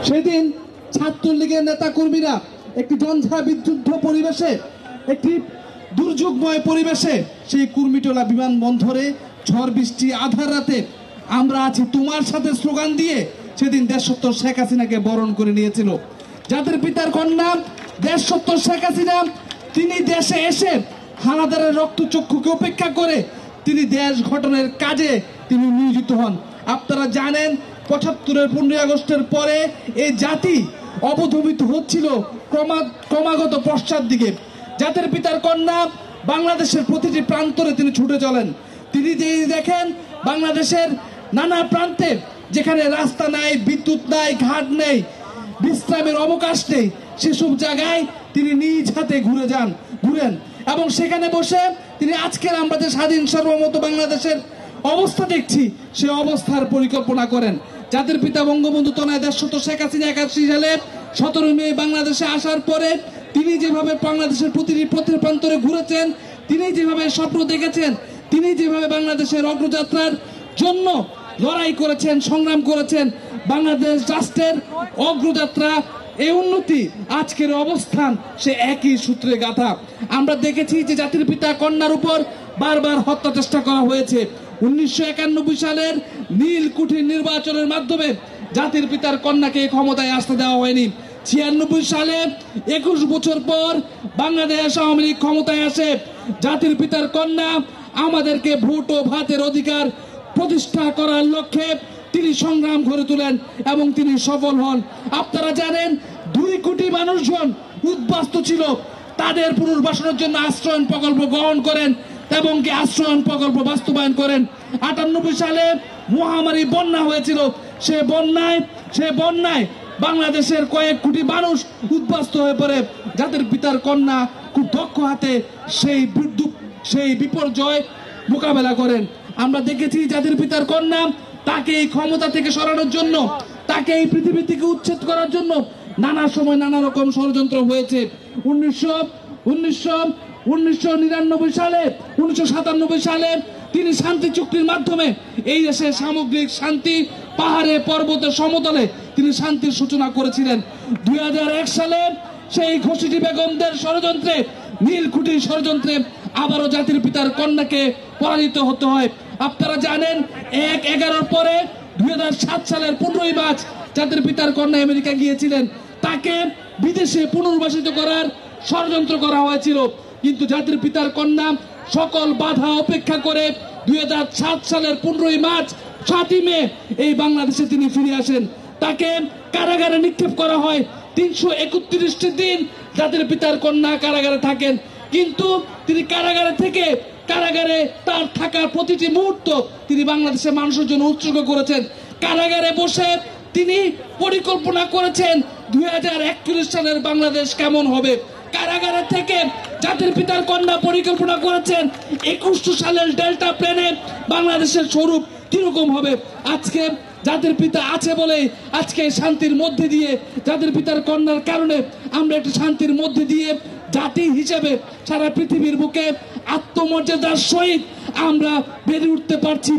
সেদিন ছাত্রলীগের নেতা কর্মীরা একটি ঝঞ্ঝা বিদ্যুদ্ধ পরিবেশে, একটি দুর্যোগময় পরিবেশে সেই কুর্মিটোলা বিমানবন্দরে ঝড় বৃষ্টি আধার রাতে আমরা আছি তোমার সাথে স্লোগান দিয়ে সেদিন দেশসত্তর শেখ হাসিনাকে বরণ করে নিয়েছিল। যাদের পিতার কন্যা দেশসত্তর শেখ হাসিনা, তিনি দেশে এসে হানাদারের রক্তচক্ষুকে উপেক্ষা করে তিনি দেশ গঠনের কাজে তিনি নিয়োজিত হন। আপনারা জানেন ৭৫-এর ১৫ই আগস্টের পরে এই জাতি অবদমিত হচ্ছিল ক্রমাগত পশ্চাৎ দিকে। জাতির পিতার কন্যা বাংলাদেশের প্রতিটি প্রান্তরে তিনি ছুটে চলেন। তিনি দেখেন বাংলাদেশের নানা প্রান্তে যেখানে রাস্তা নাই, বিদ্যুৎ নাই, ঘাট নেই, বিশ্রামের অবকাশ নেই, সেসব জায়গায় তিনি নিজ হাতে ঘুরেন এবং সেখানে বসে তিনি আজকের আমরা যে স্বাধীন সার্বভৌম বাংলাদেশের অবস্থা দেখছি সে অবস্থার পরিকল্পনা করেন। জাতির পিতা বঙ্গবন্ধু তনয় দেশসত্তর শেখ হাসিনা ৮১ সালে ১৭ মে বাংলাদেশে আসার পরে তিনি যেভাবে বাংলাদেশের প্রতিটি প্রান্তরে ঘুরেছেন, তিনি যেভাবে স্বপ্ন দেখেছেন, তিনি যেভাবে বাংলাদেশের অগ্রযাত্রার জন্য লড়াই করেছেন, সংগ্রাম করেছেন, বাংলাদেশ রাষ্ট্রের অগ্রযাত্রা, এই উন্নতি, আজকের অবস্থান সে একই সূত্রে গাঁথা। আমরা দেখেছি যে জাতির পিতা কন্যার উপর বারবার হত্যা চেষ্টা করা হয়েছে। ১৯৯১ সালের নীলকুঠির নির্বাচনের মাধ্যমে জাতির পিতার কন্যাকে ক্ষমতায় আসতে দেওয়া হয়নি। ৯৬ সালে ২১ বছর পর বাংলাদেশ আওয়ামী লীগ ক্ষমতায় আসে। জাতির পিতার কন্যা আমাদেরকে ভোট ও ভাতের অধিকার প্রতিষ্ঠা করার লক্ষ্যে তিনি সংগ্রাম গড়ে তোলেন এবং তিনি সফল হন। আপনারা জানেন ২ কোটি মানুষজন উদ্বাস্তু ছিল, তাদের পুনর্বাসনের জন্য আশ্রয়ণ প্রকল্প গ্রহণ করেন এবং কি আশ্রয়ণ প্রকল্প বাস্তবায়ন করেন। ৯৮ সালে মহামারী বন্যা হয়েছিল, সে বন্যায় বাংলাদেশের কয়েক কোটি মানুষ উদ্বাস্তু হয়ে পড়ে। জাতির পিতার কন্যা খুব দক্ষ হাতে সেই বিপর্যয় মোকাবেলা করেন। আমরা দেখেছি জাতির পিতার কন্যা তাকে এই ক্ষমতা থেকে সরানোর জন্য, তাকে এই পৃথিবী থেকে উচ্ছেদ করার জন্য নানা সময় নানা রকম ষড়যন্ত্র হয়েছে। ১৯৯৯ সালে ১৯৯৭ সালে তিনি শান্তি চুক্তির মাধ্যমে এই দেশের সামগ্রিক শান্তি, পাহাড়ে পর্বতে সমতলে তিনি শান্তির সূচনা করেছিলেন। ২০০১ সালে সেই ঘসিটি বেগমদের ষড়যন্ত্রে, নীলকুঠির ষড়যন্ত্রে আবারও জাতির পিতার কন্যাকে পরাজিত হতে হয়। আপনারা জানেন ১/১১ পরে ২০০৭ সালের ১৫ই মার্চ জাতির পিতার কন্যা আমেরিকা গিয়েছিলেন। তাকে বিদেশে পুনর্বাসিত করার ষড়যন্ত্র করা হয়েছিল, কিন্তু জাতির পিতার কন্যা সকল বাধা উপেক্ষা করে ২০০৭ সালের ১৫ই মার্চ ৭ই মে এই বাংলাদেশে তিনি ফিরে আসেন। তাকে কারাগারে নিক্ষেপ করা হয়। ৩৩১টি দিন জাতির পিতার কন্যা কারাগারে থাকেন, কিন্তু তিনি কারাগারে তার থাকার প্রতিটি মুহূর্ত তিনি বাংলাদেশের মানুষের জন্য উৎসর্গ করেছেন। কারাগারে বসে তিনি পরিকল্পনা করেছেন ২০৪১ সালের বাংলাদেশ কেমন হবে। কারাগারে থেকে জাতির পিতার কন্যা পরিকল্পনা করেছেন ২১ সালের ডেল্টা প্লেনে বাংলাদেশের স্বরূপ কিরকম হবে। আজকে জাতির পিতা আছে বলে আজকে শান্তির মধ্যে দিয়ে, জাতির পিতার কন্যার কারণে আমরা একটি শান্তির মধ্যে দিয়ে জাতি হিসেবে সারা পৃথিবীর বুকে আত্মমর্যাদার সহিত আমরা বেড়ে উঠতে পারছি।